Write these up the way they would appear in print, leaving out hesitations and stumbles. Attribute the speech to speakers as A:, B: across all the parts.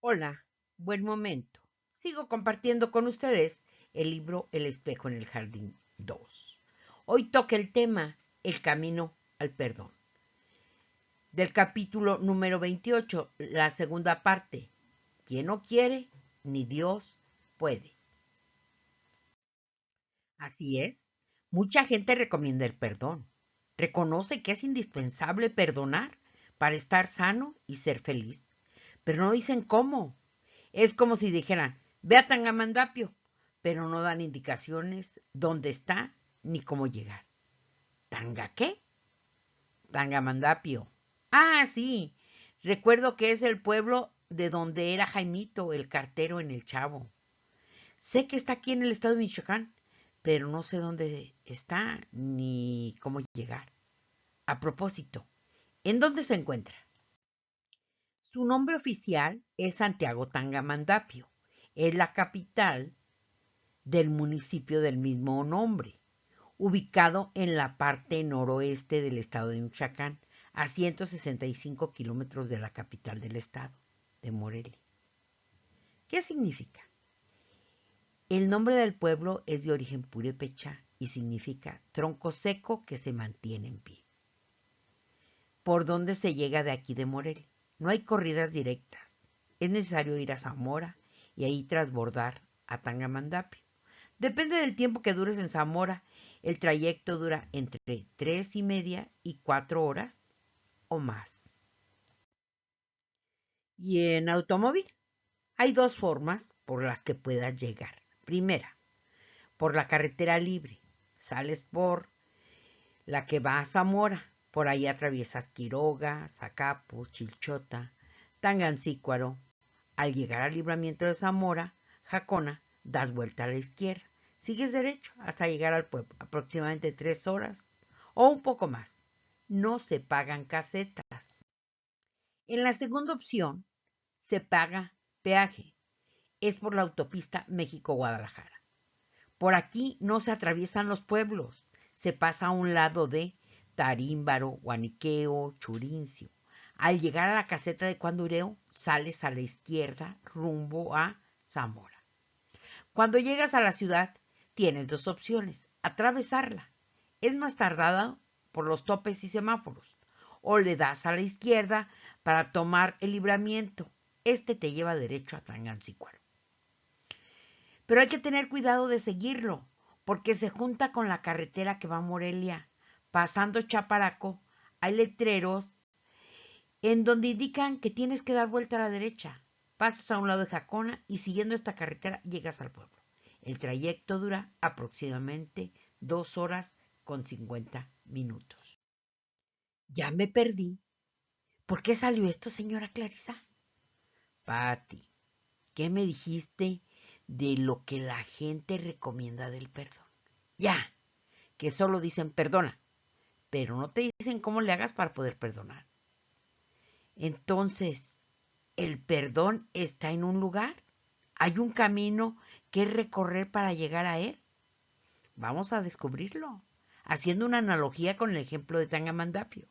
A: Hola, buen momento. Sigo compartiendo con ustedes el libro El espejo en el jardín 2. Hoy toca el tema El camino al perdón. Del capítulo número 28, la segunda parte. Quien no quiere, ni Dios puede. Así es. Mucha gente recomienda el perdón. Reconoce que es indispensable perdonar para estar sano y ser feliz. Pero no dicen cómo. Es como si dijeran, ve a Tangamandapio, pero no dan indicaciones dónde está ni cómo llegar. ¿Tanga qué? Tangamandapio. Ah, sí. Recuerdo que es el pueblo de donde era Jaimito, el cartero en el Chavo. Sé que está aquí en el estado de Michoacán, pero no sé dónde está ni cómo llegar. A propósito, ¿en dónde se encuentra? Su nombre oficial es Santiago Tangamandapio. Es la capital del municipio del mismo nombre, ubicado en la parte noroeste del estado de Michoacán, a 165 kilómetros de la capital del estado, de Morelia. ¿Qué significa? El nombre del pueblo es de origen purépecha y significa tronco seco que se mantiene en pie. ¿Por dónde se llega de aquí de Morelia? No hay corridas directas. Es necesario ir a Zamora y ahí transbordar a Tangamandapio. Depende del tiempo que dures en Zamora. El trayecto dura entre 3:30 y 4 horas o más. Y en automóvil hay dos formas por las que puedas llegar. Primera, por la carretera libre. Sales por la que va a Zamora. Por ahí atraviesas Quiroga, Zacapu, Chilchota, Tangancícuaro. Al llegar al libramiento de Zamora, Jacona, das vuelta a la izquierda. Sigues derecho hasta llegar al pueblo, aproximadamente 3 horas o un poco más. No se pagan casetas. En la segunda opción se paga peaje. Es por la autopista México-Guadalajara. Por aquí no se atraviesan los pueblos. Se pasa a un lado de Tarímbaro, Guaniqueo, Churincio. Al llegar a la caseta de Cuandureo, sales a la izquierda rumbo a Zamora. Cuando llegas a la ciudad, tienes dos opciones. Atravesarla. Es más tardada por los topes y semáforos. O le das a la izquierda para tomar el libramiento. Este te lleva derecho a Tangancícuaro. Pero hay que tener cuidado de seguirlo, porque se junta con la carretera que va a Morelia. Pasando Chaparaco, hay letreros en donde indican que tienes que dar vuelta a la derecha. Pasas a un lado de Jacona y siguiendo esta carretera llegas al pueblo. El trayecto dura aproximadamente 2 horas con 50 minutos. Ya me perdí. ¿Por qué salió esto, señora Clarisa? Patti, ¿qué me dijiste de lo que la gente recomienda del perdón? Ya, que solo dicen perdona, pero no te dicen cómo le hagas para poder perdonar. Entonces, ¿el perdón está en un lugar? ¿Hay un camino que recorrer para llegar a él? Vamos a descubrirlo, haciendo una analogía con el ejemplo de Tangamandapio.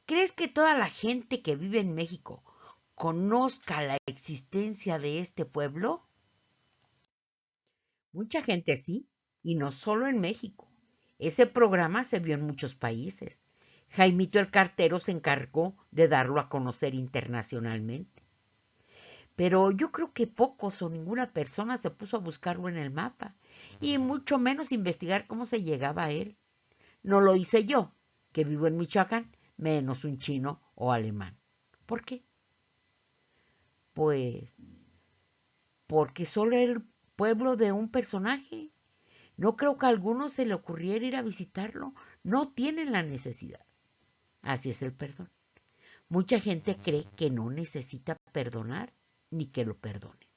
A: ¿Crees que toda la gente que vive en México conozca la existencia de este pueblo? Mucha gente sí, y no solo en México. Ese programa se vio en muchos países. Jaimito el Cartero se encargó de darlo a conocer internacionalmente. Pero yo creo que pocos o ninguna persona se puso a buscarlo en el mapa, y mucho menos investigar cómo se llegaba a él. No lo hice yo, que vivo en Michoacán, menos un chino o alemán. ¿Por qué? Pues porque solo era el pueblo de un personaje. No creo que a alguno se le ocurriera ir a visitarlo. No tienen la necesidad. Así es el perdón. Mucha gente cree que no necesita perdonar ni que lo perdone.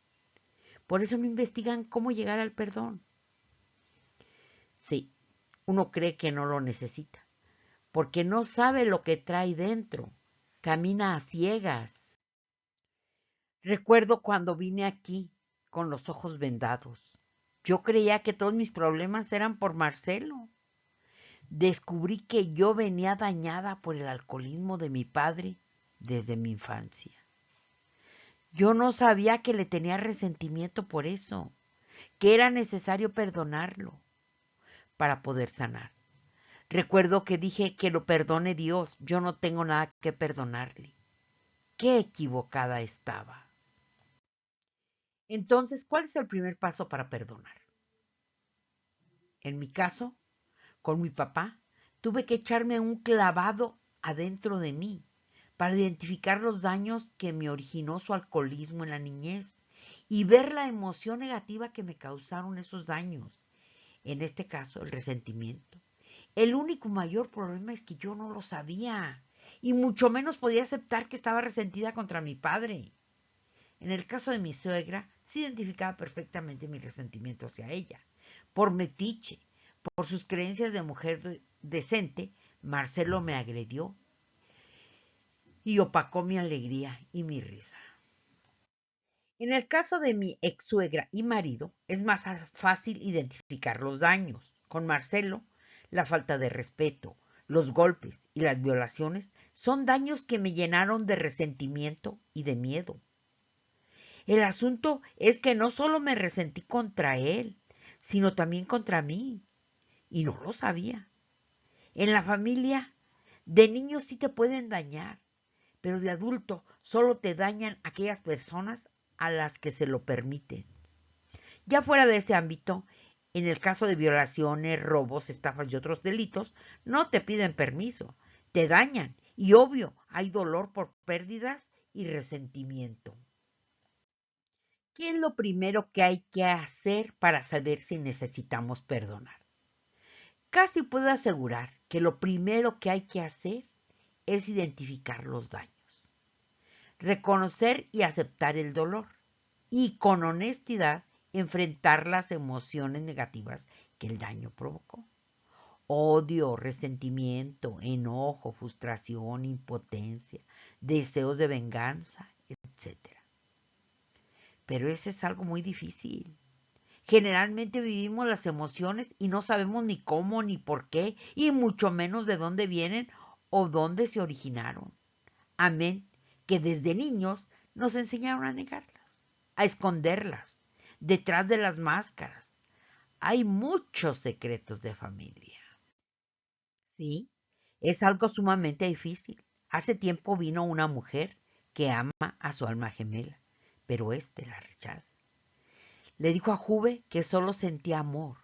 A: Por eso no investigan cómo llegar al perdón. Sí, uno cree que no lo necesita, porque no sabe lo que trae dentro. Camina a ciegas. Recuerdo cuando vine aquí con los ojos vendados. Yo creía que todos mis problemas eran por Marcelo. Descubrí que yo venía dañada por el alcoholismo de mi padre desde mi infancia. Yo no sabía que le tenía resentimiento por eso, que era necesario perdonarlo para poder sanar. Recuerdo que dije que lo perdone Dios, yo no tengo nada que perdonarle. Qué equivocada estaba. Entonces, ¿cuál es el primer paso para perdonar? En mi caso, con mi papá, tuve que echarme un clavado adentro de mí para identificar los daños que me originó su alcoholismo en la niñez y ver la emoción negativa que me causaron esos daños. En este caso, el resentimiento. El único mayor problema es que yo no lo sabía y mucho menos podía aceptar que estaba resentida contra mi padre. En el caso de mi suegra, se identificaba perfectamente mi resentimiento hacia ella. Por metiche, por sus creencias de mujer decente, Marcelo me agredió y opacó mi alegría y mi risa. En el caso de mi ex suegra y marido, es más fácil identificar los daños. Con Marcelo, la falta de respeto, los golpes y las violaciones son daños que me llenaron de resentimiento y de miedo. El asunto es que no solo me resentí contra él, sino también contra mí, y no lo sabía. En la familia, de niños sí te pueden dañar, pero de adulto solo te dañan aquellas personas a las que se lo permiten. Ya fuera de ese ámbito, en el caso de violaciones, robos, estafas y otros delitos, no te piden permiso, te dañan y obvio hay dolor por pérdidas y resentimiento. ¿Qué es lo primero que hay que hacer para saber si necesitamos perdonar? Casi puedo asegurar que lo primero que hay que hacer es identificar los daños, reconocer y aceptar el dolor y con honestidad enfrentar las emociones negativas que el daño provocó. Odio, resentimiento, enojo, frustración, impotencia, deseos de venganza, etc. Pero ese es algo muy difícil. Generalmente vivimos las emociones y no sabemos ni cómo ni por qué y mucho menos de dónde vienen o dónde se originaron. Amén, que desde niños nos enseñaron a negarlas, a esconderlas, detrás de las máscaras. Hay muchos secretos de familia. Sí, es algo sumamente difícil. Hace tiempo vino una mujer que ama a su alma gemela, pero éste la rechaza. Le dijo a Juve que solo sentía amor.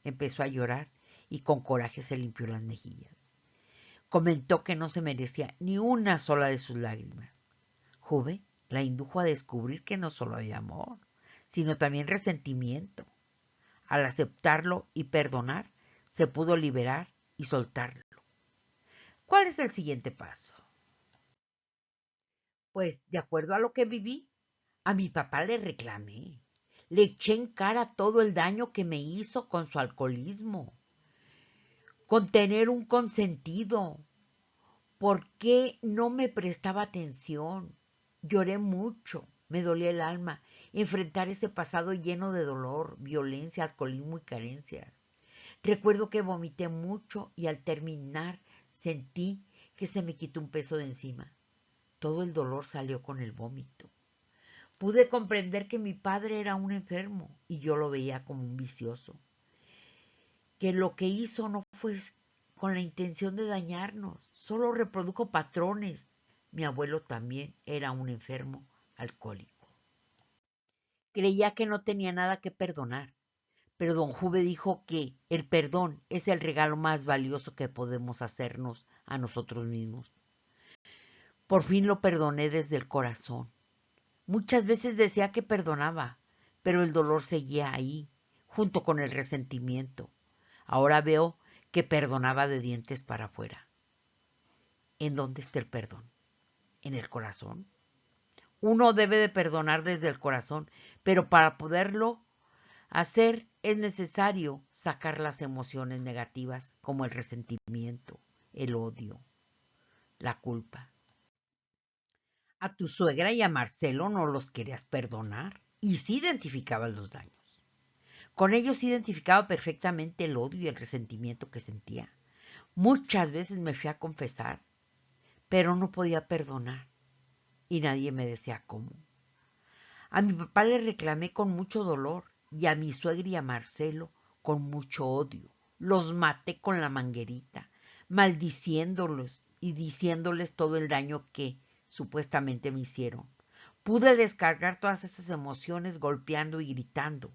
A: Empezó a llorar y con coraje se limpió las mejillas. Comentó que no se merecía ni una sola de sus lágrimas. Juve la indujo a descubrir que no solo había amor, sino también resentimiento. Al aceptarlo y perdonar, se pudo liberar y soltarlo. ¿Cuál es el siguiente paso? Pues, de acuerdo a lo que viví, a mi papá le reclamé. Le eché en cara todo el daño que me hizo con su alcoholismo, con tener un consentido. ¿Por qué no me prestaba atención? Lloré mucho, me dolía el alma enfrentar ese pasado lleno de dolor, violencia, alcoholismo y carencias. Recuerdo que vomité mucho y al terminar sentí que se me quitó un peso de encima. Todo el dolor salió con el vómito. Pude comprender que mi padre era un enfermo y yo lo veía como un vicioso, que lo que hizo no fue con la intención de dañarnos, solo reprodujo patrones. Mi abuelo también era un enfermo alcohólico. Creía que no tenía nada que perdonar, pero don Juve dijo que el perdón es el regalo más valioso que podemos hacernos a nosotros mismos. Por fin lo perdoné desde el corazón. Muchas veces decía que perdonaba, pero el dolor seguía ahí, junto con el resentimiento. Ahora veo que perdonaba de dientes para afuera. ¿En dónde está el perdón? ¿En el corazón? Uno debe de perdonar desde el corazón, pero para poderlo hacer es necesario sacar las emociones negativas como el resentimiento, el odio, la culpa. A tu suegra y a Marcelo no los querías perdonar y sí identificabas los daños. Con ellos identificaba perfectamente el odio y el resentimiento que sentía. Muchas veces me fui a confesar, pero no podía perdonar y nadie me decía cómo. A mi papá le reclamé con mucho dolor y a mi suegra y a Marcelo con mucho odio. Los maté con la manguerita, maldiciéndolos y diciéndoles todo el daño que supuestamente me hicieron. Pude descargar todas esas emociones golpeando y gritando.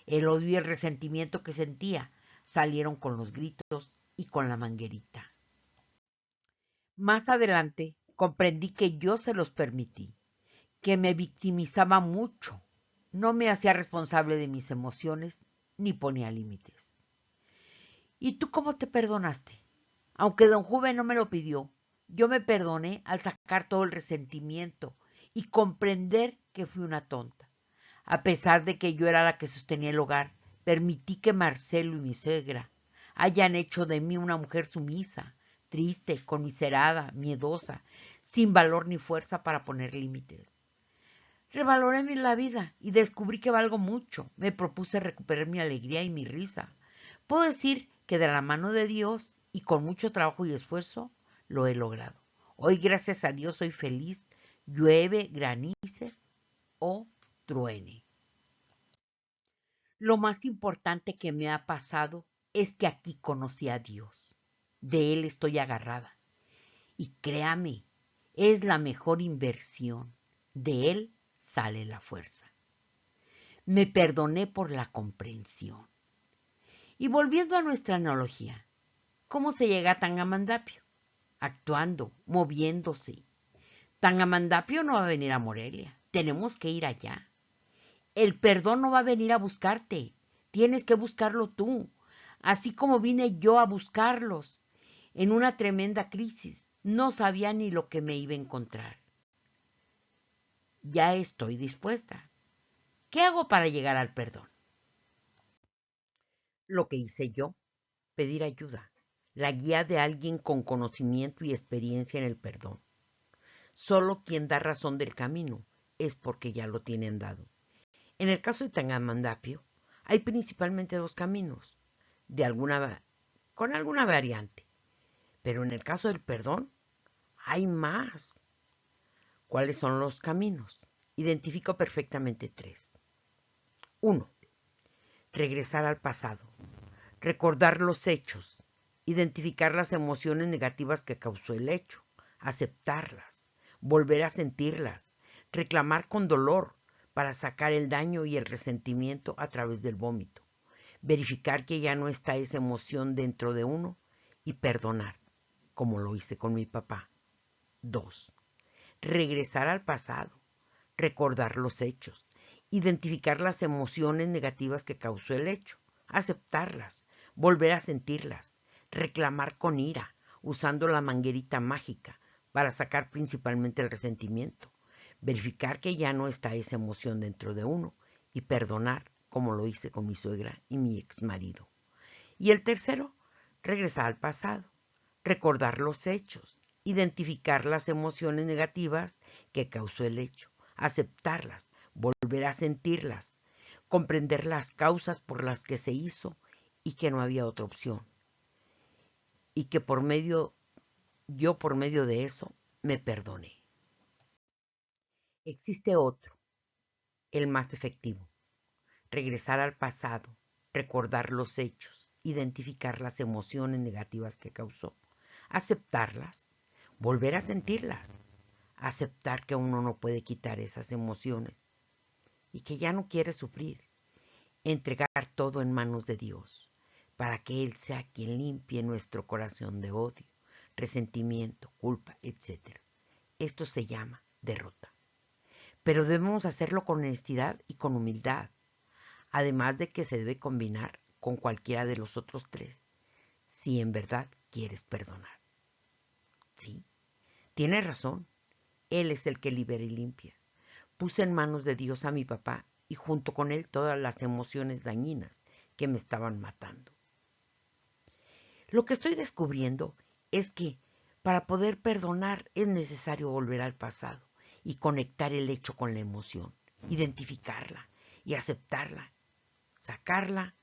A: El odio y el resentimiento que sentía salieron con los gritos y con la manguerita. Más adelante comprendí que yo se los permití, que me victimizaba mucho, no me hacía responsable de mis emociones ni ponía límites. ¿Y tú cómo te perdonaste? Aunque don Juven no me lo pidió, yo me perdoné al sacar todo el resentimiento y comprender que fui una tonta. A pesar de que yo era la que sostenía el hogar, permití que Marcelo y mi suegra hayan hecho de mí una mujer sumisa, triste, conmiserada, miedosa, sin valor ni fuerza para poner límites. Revaloré la vida y descubrí que valgo mucho. Me propuse recuperar mi alegría y mi risa. Puedo decir que de la mano de Dios y con mucho trabajo y esfuerzo lo he logrado. Hoy, gracias a Dios, soy feliz, llueve, granice o truene. Lo más importante que me ha pasado es que aquí conocí a Dios. De Él estoy agarrada. Y créame, es la mejor inversión. De Él sale la fuerza. Me perdoné por la comprensión. Y volviendo a nuestra analogía, ¿cómo se llega a Tangamandapio? Actuando, moviéndose. Tangamandapio no va a venir a Morelia. Tenemos que ir allá. El perdón no va a venir a buscarte. Tienes que buscarlo tú. Así como vine yo a buscarlos en una tremenda crisis. No sabía ni lo que me iba a encontrar. Ya estoy dispuesta. ¿Qué hago para llegar al perdón? Lo que hice yo, pedir ayuda, la guía de alguien con conocimiento y experiencia en el perdón. Solo quien da razón del camino es porque ya lo tienen dado. En el caso de Tangamandapio, hay principalmente dos caminos, con alguna variante. Pero en el caso del perdón, hay más. ¿Cuáles son los caminos? Identifico perfectamente tres. 1. Regresar al pasado. Recordar los hechos. Identificar las emociones negativas que causó el hecho. Aceptarlas. Volver a sentirlas. Reclamar con dolor para sacar el daño y el resentimiento a través del vómito. Verificar que ya no está esa emoción dentro de uno y perdonar, como lo hice con mi papá. 2. Regresar al pasado, recordar los hechos, identificar las emociones negativas que causó el hecho, aceptarlas, volver a sentirlas, reclamar con ira, usando la manguerita mágica para sacar principalmente el resentimiento, verificar que ya no está esa emoción dentro de uno y perdonar, como lo hice con mi suegra y mi exmarido. Y el tercero, regresar al pasado, recordar los hechos, identificar las emociones negativas que causó el hecho, aceptarlas, volver a sentirlas, comprender las causas por las que se hizo y que no había otra opción. Y que yo por medio de eso me perdoné. Existe otro, el más efectivo. Regresar al pasado, recordar los hechos, identificar las emociones negativas que causó, aceptarlas, volver a sentirlas, aceptar que uno no puede quitar esas emociones y que ya no quiere sufrir, entregar todo en manos de Dios para que Él sea quien limpie nuestro corazón de odio, resentimiento, culpa, etc. Esto se llama derrota. Pero debemos hacerlo con honestidad y con humildad, además de que se debe combinar con cualquiera de los otros tres, si en verdad quieres perdonar. Sí, tienes razón, Él es el que libera y limpia. Puse en manos de Dios a mi papá y junto con él todas las emociones dañinas que me estaban matando. Lo que estoy descubriendo es que para poder perdonar es necesario volver al pasado y conectar el hecho con la emoción, identificarla y aceptarla. Sacarla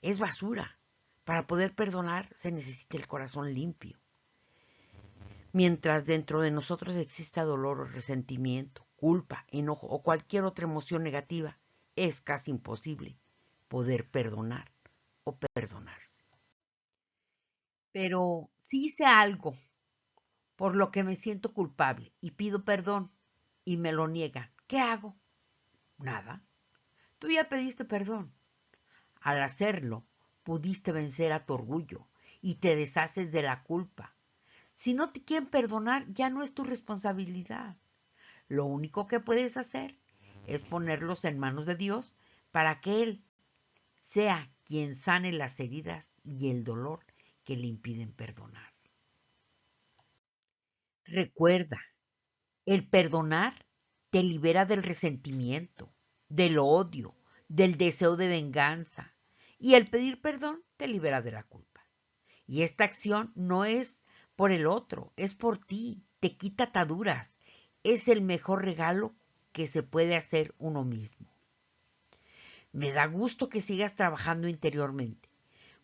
A: es basura. Para poder perdonar se necesita el corazón limpio. Mientras dentro de nosotros exista dolor o resentimiento, culpa, enojo o cualquier otra emoción negativa, es casi imposible poder perdonar o perdonarse. Pero si hice algo por lo que me siento culpable y pido perdón y me lo niegan, ¿qué hago? Nada. Tú ya pediste perdón. Al hacerlo, pudiste vencer a tu orgullo y te deshaces de la culpa. Si no te quieren perdonar, ya no es tu responsabilidad. Lo único que puedes hacer es ponerlos en manos de Dios para que Él sea quien sane las heridas y el dolor que le impiden perdonar. Recuerda, el perdonar te libera del resentimiento, del odio, del deseo de venganza. Y el pedir perdón te libera de la culpa. Y esta acción no es por el otro, es por ti. Te quita ataduras. Es el mejor regalo que se puede hacer uno mismo. Me da gusto que sigas trabajando interiormente.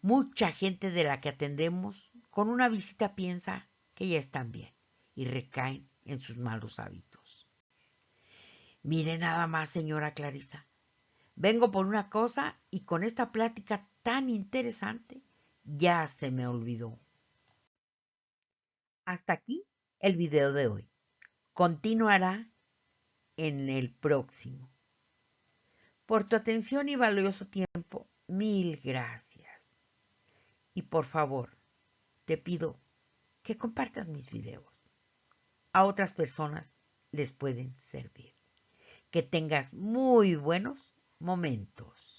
A: Mucha gente de la que atendemos con una visita piensa que ya están bien y recaen en sus malos hábitos. Mire nada más, señora Clarisa. Vengo por una cosa y con esta plática tan interesante ya se me olvidó. Hasta aquí el video de hoy. Continuará en el próximo. Por tu atención y valioso tiempo, mil gracias. Y por favor, te pido que compartas mis videos. A otras personas les pueden servir. Que tengas muy buenos momentos.